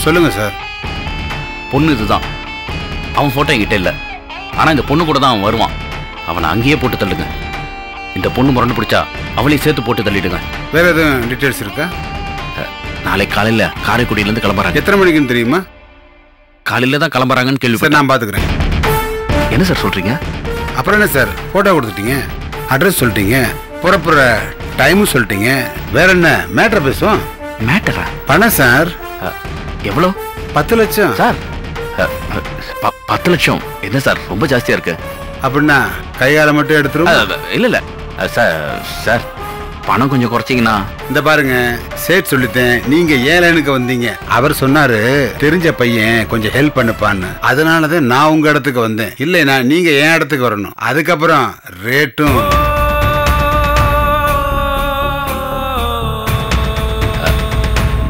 சொல்லுங்க சார். பொண்ணு இதுதான். அவன் போட்டோ என்கிட்ட இல்லை. ஆனா இந்த பொண்ணு கூட தான் அவன் வருவான். அவனை அங்கேயே போட்டு தள்ளுங்க. இந்த பொண்ணு முரண்டு பிடிச்சா அவளையும் சேர்த்து போட்டு தள்ளிடுங்க. வேற எதுவும் டீட்டெயில்ஸ் இருக்கா? நாளைக்கு காலையில காரைக்குடியிலேருந்து கிளம்புறாங்க. எத்தனை மணிக்குன்னு தெரியுமா? காலையில தான் கிளம்புறாங்கன்னு கேள்வி. நான் பாத்துக்கிறேன். என்ன சார் சொல்றீங்க? அப்புறம் என்ன சார், போட்டோ கொடுத்துட்டீங்க, அட்ரஸ் சொல்லிட்டீங்க, புறப்புற டைமும் சொல்லிட்டீங்க. வேற என்ன மேட்டர் பேசுவோம்? மேட்டரா? பணம் சார். எவ்வளோ? 10 லட்சம் சார். 10 லட்சம் என்ன சார், ரொம்ப ஜாஸ்தியா இருக்கு. அப்படின்னா கையால மட்டும் எடுத்துரும்? இல்ல இல்ல சார், பணம் கொஞ்சம் குறைச்சிங்கன்னா. இந்த பாருங்க, சேட் சொல்லிட்டேன், நீங்க ஏன் லைனுக்கு வந்தீங்க. அவர் சொன்னாரு தெரிஞ்ச பையன் கொஞ்சம் ஹெல்ப் பண்ணுப்பான்னு. அதனாலதான் நான் உங்க இடத்துக்கு வந்தேன். இல்லைனா நீங்க என் இடத்துக்கு வரணும். அதுக்கப்புறம் ரேட்டும்.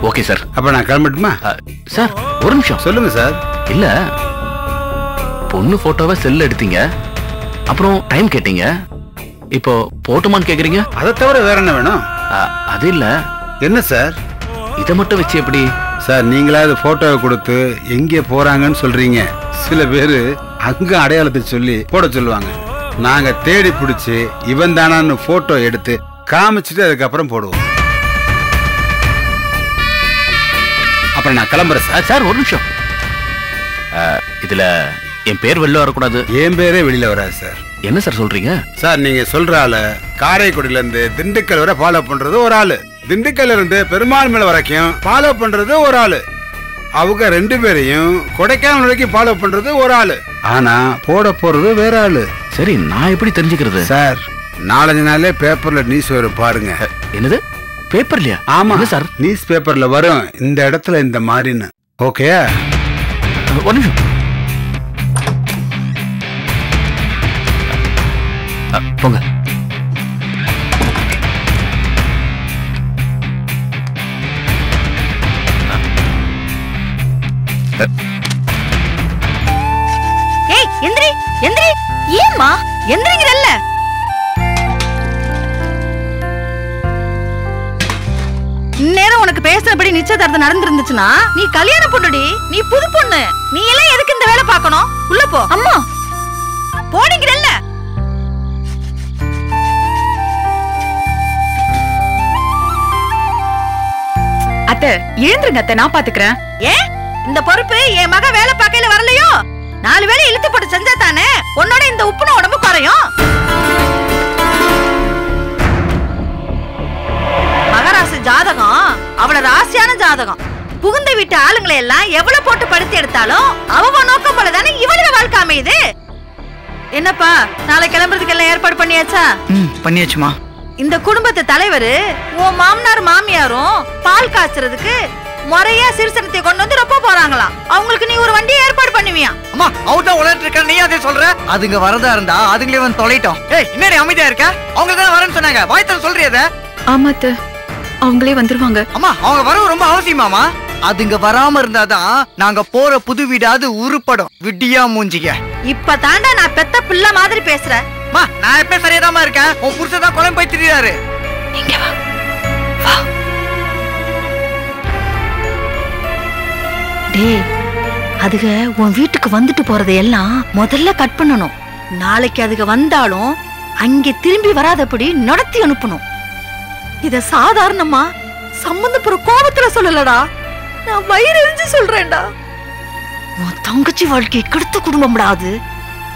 Okay sir. அப்ப நான் கிளம்பட்டுமா? சார் ஒரு நிமிஷம். சொல்லுங்க சார். இல்ல, பொண்ணு போட்டோவை செல்ல எடுத்தீங்க, அப்புறம் டைம் கேட்டீங்க, இப்போ போட்டுமான்னு கேக்குறீங்க. அதை தவிர வேற என்ன வேணும்? அது இல்ல. என்ன சார் இதை மட்டும் வச்சு எப்படி சார் நீங்களாவது போட்டோவை கொடுத்து எங்கே போறாங்கன்னு சொல்றீங்க. சில பேரு அங்க அடையாளத்தை சொல்லி போட சொல்லுவாங்க. நாங்க தேடி பிடிச்சு இவன் தானான்னு போட்டோ எடுத்து காமிச்சிட்டு அதுக்கப்புறம் போடுவோம். அப்புறம் நான் கிளம்புறேன் சார். சார் ஒரு நிமிஷம். இதுல என் பேர் வெளில வரக்கூடாது. என் பேரே வெளியில வராது சார். என்ன சார் சொல்றீங்க? சார் நீங்க சொல்ற ஆளு காரைக்குடியில இருந்து திண்டுக்கல் வரை ஃபாலோ பண்றது ஒரு ஆளு, திண்டுக்கல்ல இருந்து பெருமாள் மேல வரைக்கும் ஃபாலோ பண்றது ஒரு ஆளு, அவங்க 2 பேரையும் கொடைக்கானல் வரைக்கும் ஃபாலோ பண்றது ஒரு ஆளு, ஆனா போட போறது வேற ஆளு. சரி, நான் எப்படி தெரிஞ்சுக்கிறது? சார் 4-5 நாளே பேப்பர்ல நியூஸ் வரும் பாருங்க. என்னது பேப்பர்லயா? ஆமா சார், நியூஸ் பேப்பர்ல வரும் இந்த இடத்துல இந்த மாதிரின்னு. ஓகே ஒரு நிமிஷம் போங்க. ஏய் எந்திரி எந்திரி. ஏம்மா எந்திரிங்கறல்ல? நேரம் உனக்கு பேசுறபடி நிச்சயதார்த்தம் நடந்துருந்துச்சுன்னா நீ கல்யாண பொண்ணுடி, நீ புது பொண்ணு. நீ எல்லாம் எதுக்கு இந்த வேலை பார்க்கணும்? உள்ள போ. அம்மா போனீங்கறல்ல? அத்தை எழுந்துருங்க அத்தை, நான் பாத்துக்கிறேன். ஏன் இந்த பொறுப்பு என் மக வேலை பார்க்கையில வரலையோ? 4 வேளை இழுத்து போட்டு செஞ்சா தானே உன்னோட இந்த உப்புன உடம்பு குறையும். மகராசி ஜாதகம் அவள ராசியான ஜாதகம். புகுந்த வீட்டு ஆளுங்களை எல்லாம் எவ்வளவு போட்டு படுத்தி எடுத்தாலும் அவ நோக்கம் போலதானே இவளுடைய வாழ்க்கை அமையுது. என்னப்பா நாளை கிளம்புறதுக்கு எல்லாம் ஏற்பாடு பண்ணியாச்சா? பண்ணியாச்சுமா. இந்த குடும்பத்து தலைவர் உன் மாமனார் மாமியாரும் பால் காய்ச்சறதுக்கு முறையா சிறுசனத்தை கொண்டு வந்து ரொம்ப போறாங்களாம். அவங்களுக்கு நீ ஒரு வண்டியை ஏற்பாடு பண்ணுவியா? அம்மா அவுட்டா உலகிட்டு இருக்க, நீ அதே சொல்ற? அதுங்க வரதா இருந்தா அதுங்களே வந்து தொலைட்டோம். ஏய் என்னடி அமைதியா இருக்க? அவங்க தான் வரேன்னு சொன்னாங்க, வாய்த்தல சொல்றியத? ஆமா அத்தை, அவங்களே வந்துருவாங்க. அம்மா அவங்க வரவு ரொம்ப அவசியமாமா. அதுங்க வராம இருந்தாதான் நாங்க போற புது வீடாது உருப்படும். விட்டியா மூஞ்சிக்க. இப்ப தாண்டா நான் பெத்த பிள்ளை மாதிரி பேசுறேன். மா நான் எப்ப சரியாதாமா இருக்கேன். உன் புருஷன் தான் குழம்பு போய் திரியாரு. இங்க வா வா. டேய் அதுக உன் வீட்டுக்கு வந்துட்டு போறதை எல்லாம் முதல்ல கட் பண்ணணும். நாளைக்கு அதுக வந்தாலும் அங்கே திரும்பி வராதபடி நடத்தி அனுப்பணும். இத சாதாரணமா சம்பந்தப்புற கோபத்துல சொல்லலடா, நான் வயிறு எரிஞ்சு சொல்றேன்டா. உன் தங்கச்சி வாழ்க்கையை கெடுத்த குடும்பம்டாது.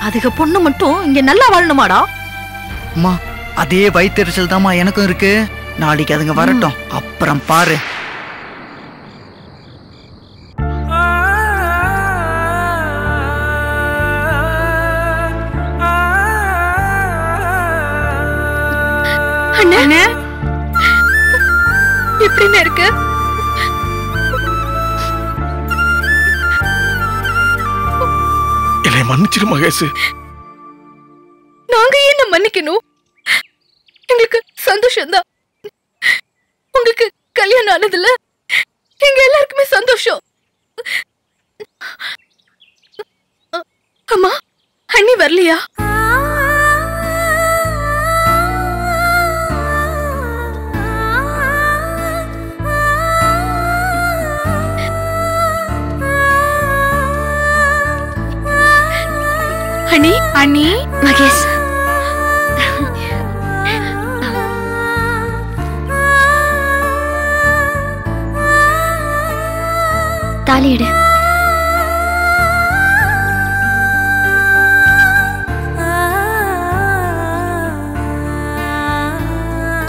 அதுக பொண்ணு மட்டும் இங்க நல்லா வாழணுமாடா? அம்மா அதே வயிற்றுச்சல் தாமா எனக்கும் இருக்கு. நாளைக்கு அதுங்க வரட்டும், அப்புறம் பாரு. அண்ணே எப்படின்னு இருக்கு? என்னை மன்னிச்சிரு மகேஷ். நாங்க என்ன மன்னிக்கணும்? எங்களுக்கு சந்தோஷம்தான். உங்களுக்கு கல்யாணம் ஆனதுல எங்க எல்லாருக்குமே சந்தோஷம். அம்மா, அண்ணி வரலையா? அண்ணி, அண்ணி. மகேஷ், தாலியிடு.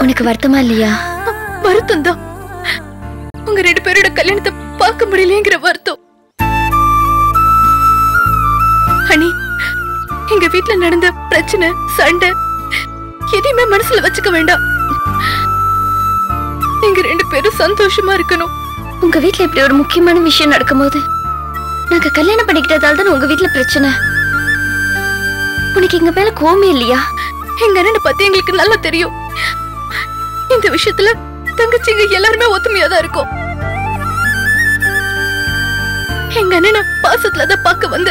உனக்கு வருத்தமா இல்லையா? வருத்தம் தான். உங்க 2 பேரோட கல்யாணத்தை பார்க்க முடியலங்கிற வருத்தம். அண்ணி, எங்க வீட்ல நடந்த பிரச்சனை, சண்டை எதையுமே மனசுல வச்சுக்க வேண்டாம். நீங்க 2 பேரும் சந்தோஷமா இருக்கணும். உங்க வீட்ல இப்படி ஒரு முக்கியமான விஷயம் நடக்கும்போது நாங்க கல்யாணம் பண்ணிக்கிட்டதால தான் உங்க வீட்ல பிரச்சனை. உனக்கு எங்க மேல கோவமே இல்லையா? எங்க அண்ணனை பத்தி எங்களுக்கு நல்லா தெரியும். இந்த விஷயத்துல தங்கச்சிங்க எல்லாருமே ஒத்துமையா தான் இருக்கும். எங்க அண்ணனை பாசத்துலதான் பார்க்க வந்த,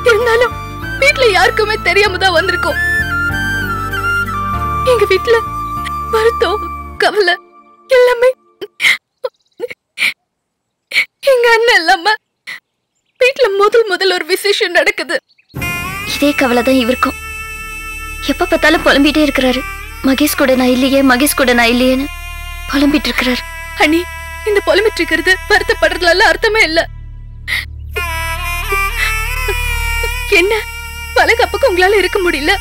இருந்தாலும் வீட்ல யாருக்குமே தெரியாம தான் வந்திருக்கோம். எங்க வீட்ல வருத்தம், கவலை எல்லாமே எங்க அண்ணன் இல்லாம வீட்ல முதல் ஒரு விசேஷம் நடக்குது. இதே கவலை தான் இவருக்கும். எப்ப பார்த்தாலும் புலம்பிட்டே இருக்கிறாரு. மகேஷ் கூட நான் இல்லையே, மகேஷ் கூட நான் இல்லையேன்னு புலம்பிட்டு இருக்கிறாரு. அண்ணி, இந்த புலம்பிட்டு இருக்கிறது வருத்தப்படுறதுல அர்த்தமே இல்ல. என்ன வளகாப்புக்கு உங்களால இருக்க முடியல?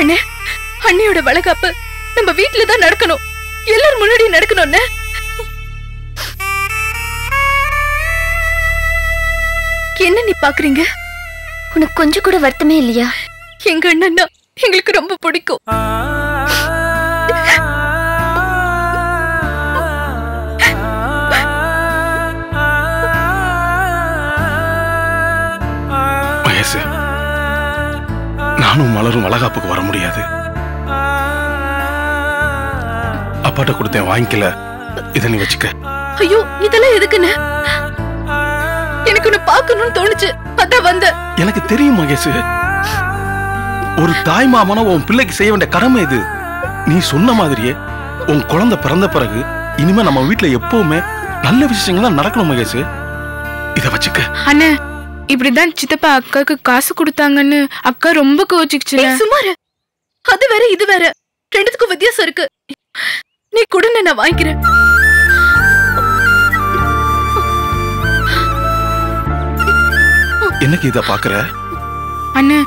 அண்ணே, அண்ணியோட வளகாப்பு நம்ம வீட்டுல தான் நடக்கணும். எல்லாரும் முன்னாடி நடக்கணும்னு. என்ன நீ பாக்குறீங்க? உனக்கு கொஞ்சம் கூட வருத்தமே இல்லையா? எங்க அண்ணா எங்களுக்கு ரொம்ப பிடிக்கும். மகேஷ், நானும் மலரும் வளகாப்புக்கு வர முடியாது. அப்பாட்ட கொடுத்தேன், வாங்கிக்கல. இதை நீ வச்சுக்க. ஐயோ, இதெல்லாம் எதுக்குன்னு? எனக்கு உன்னை பார்க்கணும்னு தோணுச்சு, அதான் வந்த. எனக்கு தெரியும் மகேஷ், ஒரு தாய் மாமனா உன் பிள்ளைக்கு செய்ய வேண்டிய கடமை இது. நீ சொன்ன மாதிரியே உன் குழந்தை பிறந்த பிறகு இனிமே நம்ம வீட்டுல எப்பவுமே நல்ல விஷயங்கள் நடக்கணும் மகேஷ். இதை வச்சுக்க. அண்ணே, இப்படிதான் சித்தப்பா அக்காக்கு காசு கொடுத்தாங்கன்னு அக்கா ரொம்ப கோச்சிக்கிச்சு. சுமாரு, அது வேற இது வேற, ரெண்டுத்துக்கும் வித்தியாசம் இருக்கு. நீ கொடுன்னு நான் வாங்கிக்கிறேன். என்னக்கு இத பாக்குற? அண்ணே,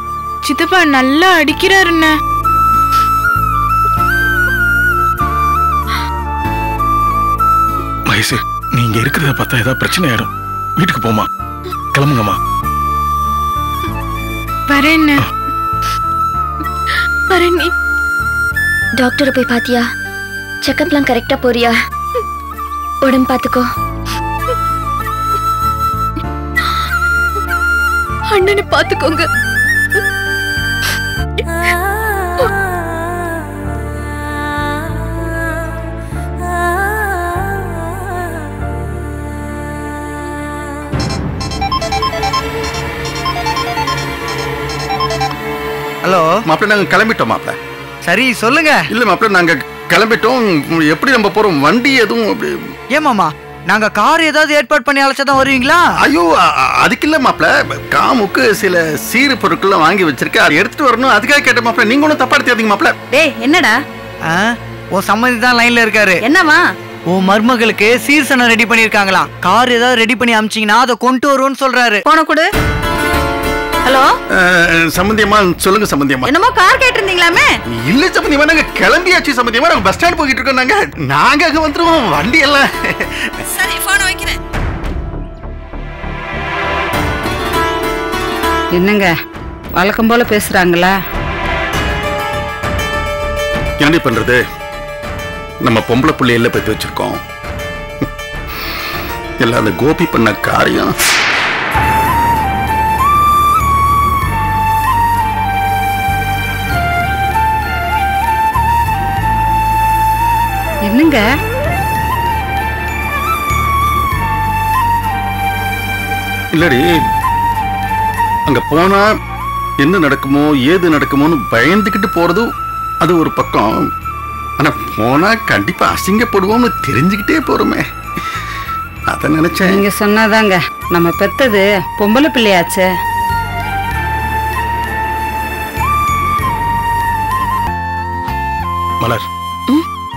சித்தப்பா நல்லா அடிக்கிறாரு. மகேஷ், நீங்க இருக்கிறத பார்த்தா ஏதாவது பிரச்சனை ஆயிடும். வீட்டுக்கு போமா, கிளம்புங்கம்மா. வரேன். நீ டாக்டரை போய் பாத்தியா? செக்கப்லாம் கரெக்டா போறியா? உடம்பு பாத்துக்கோ. அண்ணனை பாத்துக்கோங்க. ஹலோ மாப்பிள்ள, நாங்க கிளம்பிட்டோம் மாப்பிள்ள. சரி சொல்லுங்க. இல்ல மாப்பிள்ள, நாங்க கிளம்பிட்டோம். எப்படி நம்ம போறோம்? வண்டி எதுவும் அப்படி? ஏமாமா, நாங்க கார் ஏதாவது ஏற்பாடு பண்ணி அழைச்சதான் வருவீங்களா? ஐயோ, அதுக்கு இல்ல மாப்பிள்ள, காமுக்கு சில சீரு பொருட்கள் வாங்கி வச்சிருக்க, அதை எடுத்துட்டு வரணும். அதுக்காக கேட்ட மாப்பிள்ள. நீங்க ஒன்னும் தப்பா எடுத்துக்காதீங்க மாப்பிள்ள. டேய், என்னடா? உன் சம்மதி தான் லைன்ல இருக்காரு. என்னவா? உன் மருமகளுக்கு சீர்சனம் ரெடி பண்ணிருக்காங்களாம். கார் ஏதாவது ரெடி பண்ணி அமிச்சிங்கன்னா அதை கொண்டு வருவோம்னு சொல்றாரு. போன கொடு. ஹலோ சம்பந்தியம்மா, சொல்லுங்க சம்பந்தியம்மா. என்னமோ கார் கேட்டிருந்தீங்களாமே? இல்ல சம்பந்தியம்மா, நாங்க கிளம்பியாச்சு சம்பந்தியம்மா. நாங்க பஸ் ஸ்டாண்ட் போயிட்டு இருக்கோம். நாங்க அங்க வந்துருவோம். வண்டி எல்லாம் சரி, போன் வைக்கிறேன். என்னங்க வழக்கம் போல பேசுறாங்களா? என்னடி பண்றது? நம்ம பொம்பளை பிள்ளையில பெற்று வச்சிருக்கோம். எல்லாம் அந்த கோபி பண்ண காரியம். என்னங்க? இல்லடி, அங்க போனா என்ன நடக்குமோ ஏது நடக்குமோன்னு பயந்துக்கிட்டு போறது அது ஒரு பக்கம். ஆனா போனா கண்டிப்பா அசிங்கப்படுவோம்னு தெரிஞ்சுக்கிட்டே போறோமே, அத நினைச்சேன். நீங்க சொன்னாதாங்க, நம்ம பெத்தது பொம்பளை பிள்ளையாச்சே. மலர்,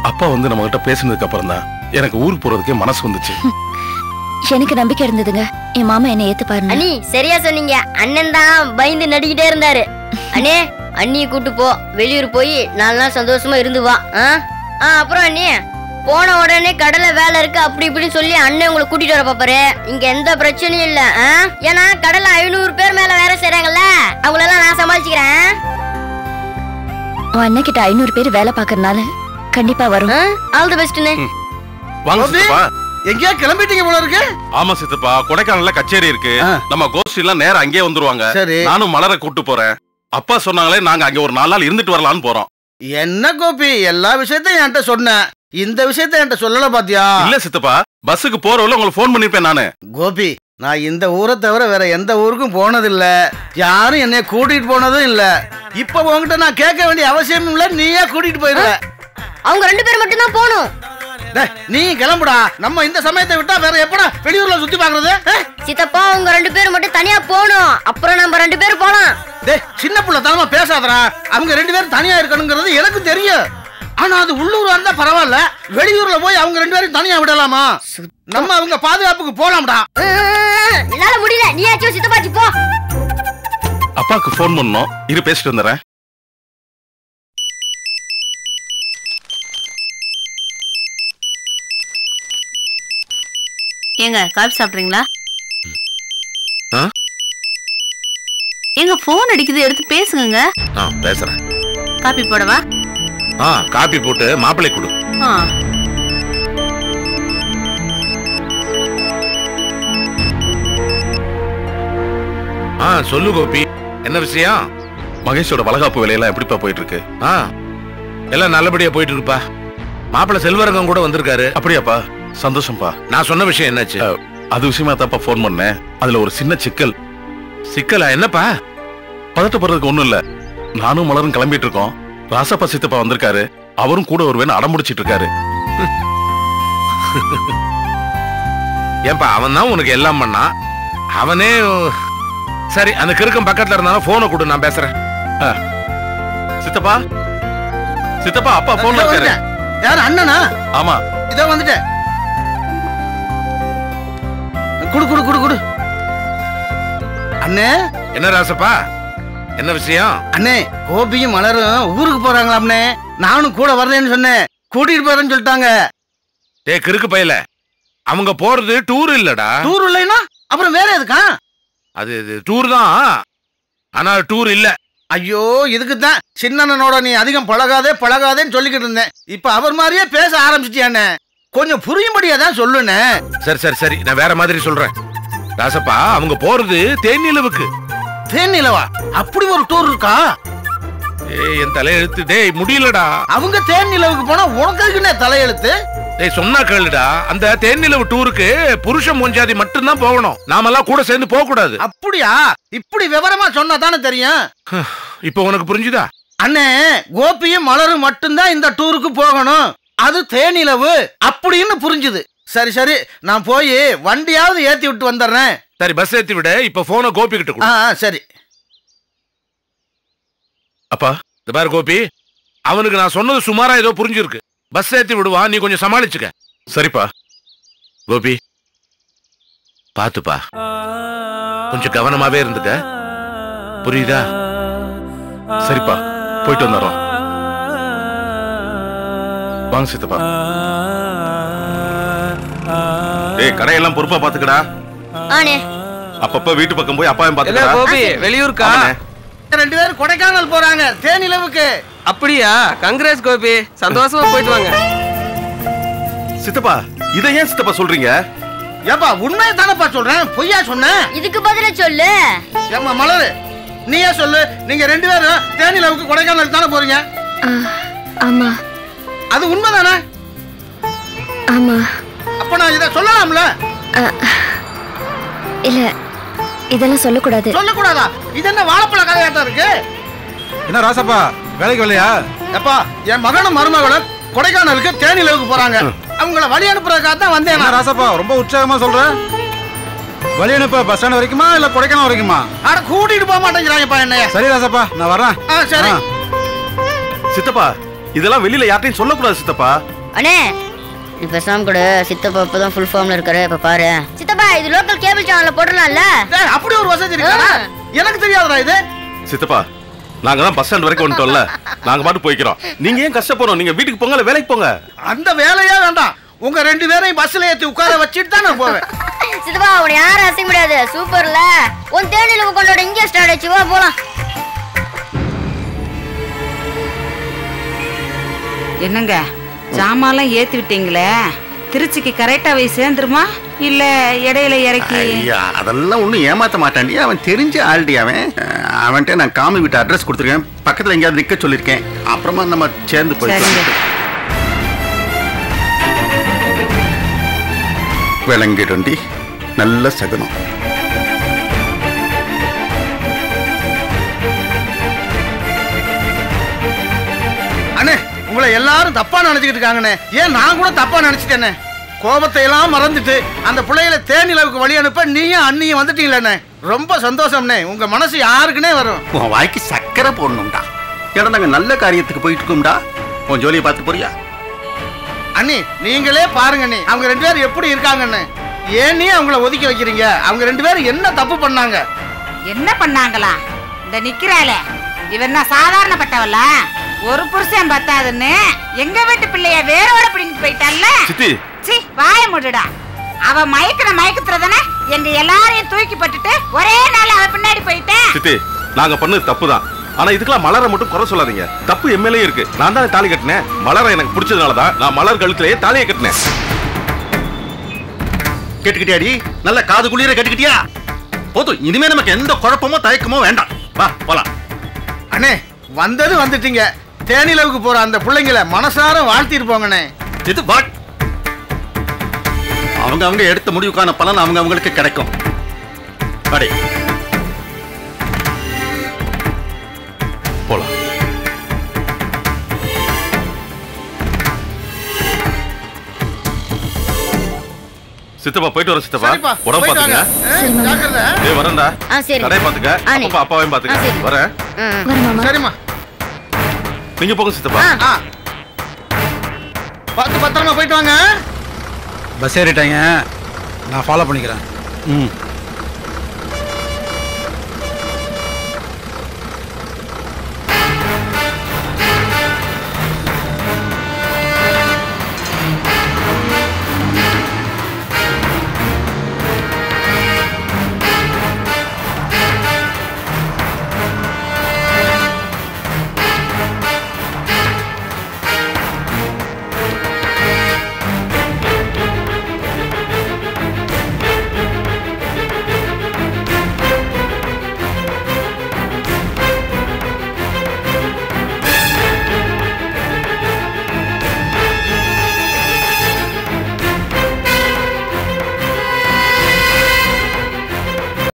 அப்பா வந்து நம்ம கிட்ட பேசினதுக்கு அப்புறம் தான் எனக்கு ஊர் போறதுக்கே மனசு வந்துச்சு. எனக்கு நம்பிக்கை இருந்ததுங்க, என் மாமா என்ன ஏத்துப்பாரு. அண்ணி சரியா சொன்னீங்க. அண்ணன் தான் பயந்து நடிக்கிட்டே இருந்தாரு. அண்ணே, அண்ணியை கூட்டு போ, வெளியூர் போய் 4 நாள் சந்தோஷமா இருந்து வா. அப்புறம் அண்ணி போன உடனே கடலை வேலை இருக்கு அப்படி இப்படின்னு சொல்லி அண்ணன் உங்களை கூட்டிட்டு வர பாப்பாரு. இங்க எந்த பிரச்சனையும் இல்ல. ஏன்னா கடலை 500 பேர் மேல வேலை செய்யறாங்கல்ல, அவங்களெல்லாம் நான் சமாளிச்சுக்கிறேன். உன் அண்ணன் கிட்ட 500 பேர் வேலை பாக்குறதுனால கண்டிப்பா வரும். ஆல் தி பெஸ்ட்னே. வாங்க சித்தப்பா. எங்கயா கிளம்பிட்டீங்க போல இருக்கு? ஆமா சித்தப்பா, கொடைக்கானல்ல கச்சேரி இருக்கு. நம்ம கோஷ்டி எல்லாம் நேரா அங்கேயே வந்துருவாங்க. நானும் மலரை கூட்டு போறேன். அப்பா சொன்னாங்களே, நாங்க அங்க ஒரு 4 நாள் இருந்துட்டு வரலாம்னு போறோம். என்ன கோபி, எல்லா விஷயத்தையும் என்கிட்ட சொன்ன, இந்த விஷயத்த என்கிட்ட சொல்லல பாத்தியா? இல்ல சித்தப்பா, பஸ்ஸுக்கு போறவள்ள உங்களுக்கு போன் பண்ணிருப்பேன் நானு. கோபி, நான் இந்த ஊரை தவிர வேற எந்த ஊருக்கும் போனதில்ல, யாரும் என்னைய கூட்டிட்டு போனதும் இல்ல. இப்ப உங்ககிட்ட நான் கேட்க வேண்டிய அவசியம் இல்ல, நீயே கூட்டிட்டு போயிருவ. அவங்க 2 பேர் மட்டும் தான் போகணும். நீ கிளம்புடா, நம்ம இந்த சமயத்தை விட்டா வேற எப்படா வெளியூர்ல சுத்தி பாக்குறது? சித்தப்பா, அவங்க 2 பேர் மட்டும் தனியா போகணும், அப்புறம் நம்ம 2 பேரும் போலாம். சின்ன புள்ள தனமா பேசாதடா. அவங்க 2 பேரும் தனியா இருக்கணுங்கிறது எனக்கு தெரியும். ஆனா அது உள்ளூரா இருந்தா பரவாயில்ல, வெளியூர்ல போய் அவங்க 2 பேரும் தனியா விடலாமா? நம்ம அவங்க பாதுகாப்புக்கு போலாம்டா. என்னால முடியல, நீயாச்சும் சித்தப்பாச்சி போ. அப்பாக்கு போன் பண்ணோம், இரு பேசிட்டு வந்துறேன். ஏங்க காபி சாப்பிட்றீங்களா? எங்க போன் அடிக்குது, எடுத்து பேசுங்க. பேசுறேன். காபி போடவா? காபி போட்டு மாப்பிள்ளை கொடு. சொல்லு கோபி, என்ன விஷயம்? மகேஷோட வளகாப்பு வேலையெல்லாம் எப்படிப்பா போயிட்டு இருக்கு? எல்லாம் நல்லபடியா போயிட்டு இருக்குப்பா. மாப்பிள்ளை செல்வரங்கம் கூட வந்திருக்காரு. அப்படியாப்பா? சந்தோஷம்பா. நான் சொன்ன விஷயம் என்னாச்சு? அது விஷயமா தான்ப்பா போன் பண்ணேன். அதுல ஒரு சின்ன சிக்கல். சிக்கலா? என்னப்பா? பதட்டப்படுறதுக்கு ஒண்ணும் இல்ல. நானும் மலரும் கிளம்பிட்டு இருக்கோம். ராசப்பா சித்தப்பா வந்திருக்காரு, அவரும் கூட வருவேன்னு அடம்பிடிச்சிட்டு இருக்காரு. ஏன்பா, அவன் தான் உனக்கு எல்லாம் பண்ணா, அவனே. சரி, அந்த கிறுக்கம் பக்கத்துல இருந்தாலும் போனை கொடு, நான் பேசுறேன். சித்தப்பா, சித்தப்பா, அப்பா போன்ல இருக்காரு. யாரு, அண்ணனா? ஆமா, இதோ வந்துட்டேன். குடு குடு குடு குடு. அண்ணே. என்ன ராசப்பா, என்ன விஷயம்? அண்ணே, கோபியும் மலரும் ஊருக்கு போறாங்களாம்னே. நானும் கூட வரேன்னு சொன்னேன், கூட்டிட்டு போறேன்னு சொல்லிட்டாங்க. டேய் கிறுக்கு பையல, அவங்க போறது டூர் இல்லடா. டூர் இல்லைன்னா அப்புறம் வேற எதுக்கா? அது டூர் தான், ஆனா டூர் இல்ல. ஐயோ, இதுக்கு தான் சின்னனோட நீ அதிகம் பழகாதேன்னு சொல்லிக்கிட்டு இருந்தேன். இப்ப அவர் மாதிரியே பேச ஆரம்பிச்சிட்டியானே, கொஞ்சம் புரியும்படியா தான் சொல்லுனே. சரி சரி சரி, நான் வேற மாதிரி சொல்றேன். ராசப்பா, அவங்க போறது தேனிலவுக்கு. தேனிலவா? அப்படி ஒரு டூர் இருக்கா? என் தலையெழுத்து. டேய் முடியலடா. அவங்க தேனிலவுக்கு போனா உனக்கு தலையெழுத்து? டேய் சொன்னா கேளுடா, அந்த தேனிலவு டூருக்கு புருஷன் மூஞ்சாதி மட்டும்தான் போகணும், நாமெல்லாம் கூட சேர்ந்து போக கூடாது. அப்படியா? இப்படி விவரமா சொன்னா தானே தெரியும். இப்ப உனக்கு புரிஞ்சுதா? அண்ணே, கோபியும் மலரும் மட்டும்தான் இந்த டூருக்கு போகணும், அது தேனிலவு அப்படின்னு புரிஞ்சுது. சரி சரி, நான் போய் வண்டியாவது ஏத்தி விட்டு வந்துடுறேன். சரி, பஸ் ஏத்தி விட. இப்ப போனை கோபி கிட்ட கொடு. சரி. அப்பா, இந்த பாரு கோபி, அவனுக்கு நான் சொன்னது சுமாரா ஏதோ புரிஞ்சிருக்கு. பஸ் ஏத்தி விடுவான், நீ கொஞ்சம் சமாளிச்சுக்க. சரிப்பா. கோபி, பாத்துப்பா, கொஞ்சம் கவனமாவே இருந்துக்க, புரியுதா? சரிப்பா, போயிட்டு வந்துடுறோம். வாங்க சித்தப்பா. ஏய், கடையெல்லாம் பொறுப்பா பாத்துக்கடா. அப்பப்ப வீட்டு பக்கம் போய் அப்பாவையும் பாத்துக்கடா. கோபி, வெளியூர்க்கா? 2 பேரும் கொடைக்கானல் போறாங்க, தேனிலவுக்கு. அப்படியா? கங்க்ராட்ஸ் கோபி, சந்தோஷமா போயிட்டு வாங்க. சித்தப்பா, இதை ஏன் சித்தப்பா சொல்றீங்க? ஏப்பா, உண்மையை தானப்பா சொல்றேன், பொய்யா சொன்னேன்? இதுக்கு பதிலா சொல்லு. ஏம்மா மலரு, நீயே சொல்லு. நீங்க 2 பேரும் தேனிலவுக்கு கொடைக்கானல் தானே போறீங்க? ஆமா. அது உண்மைதானே? ஆமா. அப்ப நான் இத சொல்லலாம்ல? இல்ல, இதெல்லாம் சொல்லக்கூடாது. சொல்லக்கூடாதா? இது என்ன வாழைப்பழ கதையாட்டம் இருக்கு? என்ன ராசப்பா வேலைக்கு வரலையா? எப்பா என் மகனும் மருமகளும் கொடைக்கானலுக்கு தேனிலவுக்கு போறாங்க. அவங்கள வழி அனுப்புறதுக்காக தான் வந்தேன். ராசப்பா ரொம்ப உற்சாகமா சொல்ற. வழி அனுப்ப பஸ் ஸ்டாண்ட் வரைக்குமா இல்ல கொடைக்கானல் வரைக்குமா? அட கூட்டிட்டு போக மாட்டேங்கிறாங்கப்பா என்னைய. சரி ராசப்பா நான் வரேன். சரி. சித்தப்பா இதெல்லாம் வெளியில யார்ட்டையும் சொல்லக்கூடாது சித்தப்பா. அண்ணே நீ பேசாம கூட சித்தப்பா இப்பதான் ஃபுல் ஃபார்ம்ல இருக்காரு. இப்ப பாரு சித்தப்பா இது லோக்கல் கேபிள் சேனல்ல போடலாம்ல. அப்படி ஒரு வசதி இருக்கா? எனக்கு தெரியாதுடா இது. சித்தப்பா நாங்க தான் பஸ் ஸ்டாண்ட் வரைக்கும் வந்துட்டோம்ல, நாங்க பாட்டு போய்க்கிறோம். நீங்க ஏன் கஷ்டப்படணும்? நீங்க வீட்டுக்கு போங்க, வேலைக்கு போங்க. அந்த வேலையே வேண்டாம். உங்க 2 பேரையும் பஸ்ல ஏத்தி உட்கார வச்சிட்டு தான் நான் போவேன். சித்தப்பா உன்னை யாரும் அசைக்க முடியாது. சூப்பர்ல. உன் தேனிலவு கொண்டோட இங்கே ஸ்டார்ட் ஆச்சு. வா போலாம். என்னங்க ஜாமான்லாம் ஏத்தி விட்டீங்களே, திருச்சிக்கு கரெக்டா போய் சேர்ந்துருமா இல்ல இடையில இறக்கி? ஐயா அதெல்லாம் ஒன்றும் ஏமாத்த மாட்டான்டி. அவன் தெரிஞ்ச ஆல்டி. அவன்கிட்ட நான் காமி வீட்டு அட்ரஸ் கொடுத்துருக்கேன். பக்கத்தில் எங்கேயாவது நிற்க சொல்லியிருக்கேன். அப்புறமா நம்ம சேர்ந்து போயிடுவோம். விளங்கிடுண்டி. நல்ல சகுனம். அண்ணே உங்களை எல்லாரும் தப்பா நினைச்சுக்கிட்டு இருக்காங்கண்ணே. ஏன் நான் கூட தப்பா நினைச்சிட்டேனே. கோபத்தை எல்லாம் மறந்துட்டு அந்த பிள்ளைகளை தேனிலவுக்கு வழி அனுப்ப நீயும் அண்ணியும் வந்துட்டீங்களே. ரொம்ப சந்தோஷம்ண்ணே. உங்க மனசு யாருக்குன்னே வரும். உன் வாய்க்கு சக்கரை போடணும்டா. ஏன்னா நாங்கள் நல்ல காரியத்துக்கு போயிட்டு இருக்கோம்டா. உன் ஜோலியை பார்த்து போறியா? அண்ணி நீங்களே பாருங்க அண்ணி, அவங்க 2 பேரும் எப்படி இருக்காங்கன்னு. ஏன் நீ அவங்கள ஒதுக்கி வைக்கிறீங்க? அவங்க 2 பேரும் என்ன தப்பு பண்ணாங்க? என்ன பண்ணாங்களா? இந்த நிக்கிறாளே இவ என்ன சாதாரணப்பட்டவள? ஒரு புருஷன் பத்தாதுன்னு எங்க வீட்டு பிள்ளைய வேரோட பிடிங்கிட்டு போயிட்டான்ல. சி வாய மூடுடா. அவ மயக்கத்துறதானே எங்க எல்லாரையும் தூக்கி பட்டுட்டு ஒரே நாள் அவ பின்னாடி போயிட்டேன். சித்தி நாங்க பண்ணது தப்பு தான். ஆனா இதுக்கெல்லாம் மலரை மட்டும் குறை சொல்லாதீங்க. தப்பு எம்எல்ஏ இருக்கு. நான் தான் தாலி கட்டினேன். மலரை எனக்கு பிடிச்சதுனாலதான் நான் மலர் கழுத்திலேயே தாலியை கட்டினேன். கேட்டுக்கிட்டியாடி? நல்ல காது குளிர கேட்டுக்கிட்டியா? போதும். இனிமே நமக்கு எந்த குழப்பமோ தயக்கமோ வேண்டாம். வா போலாம். அண்ணே வந்தது வந்துட்டீங்க. தேனிலவுக்கு போற அந்த பிள்ளைங்களை மனசார வாழ்த்திட்டு போங்கண்ணே. இது வாட் அவங்க எடுத்த முடிவுக்கான பலன் அவங்களுக்கு கிடைக்கும். படை போலாம். சித்தப்பா போயிட்டு வர. சித்தப்பா உடம்பு பாத்துங்க. ஏய் வரேன்டா. கடை பாத்துக்க. அப்பா அப்பாவையும் பாத்துக்க. வரேன். சரிம்மா. நீங்க போங்க சித்தப்பா. பத்திரமா போயிட்டு வாங்க. பஸ் ஏறிட்டாங்க. நான் ஃபாலோ பண்ணிக்கிறேன்.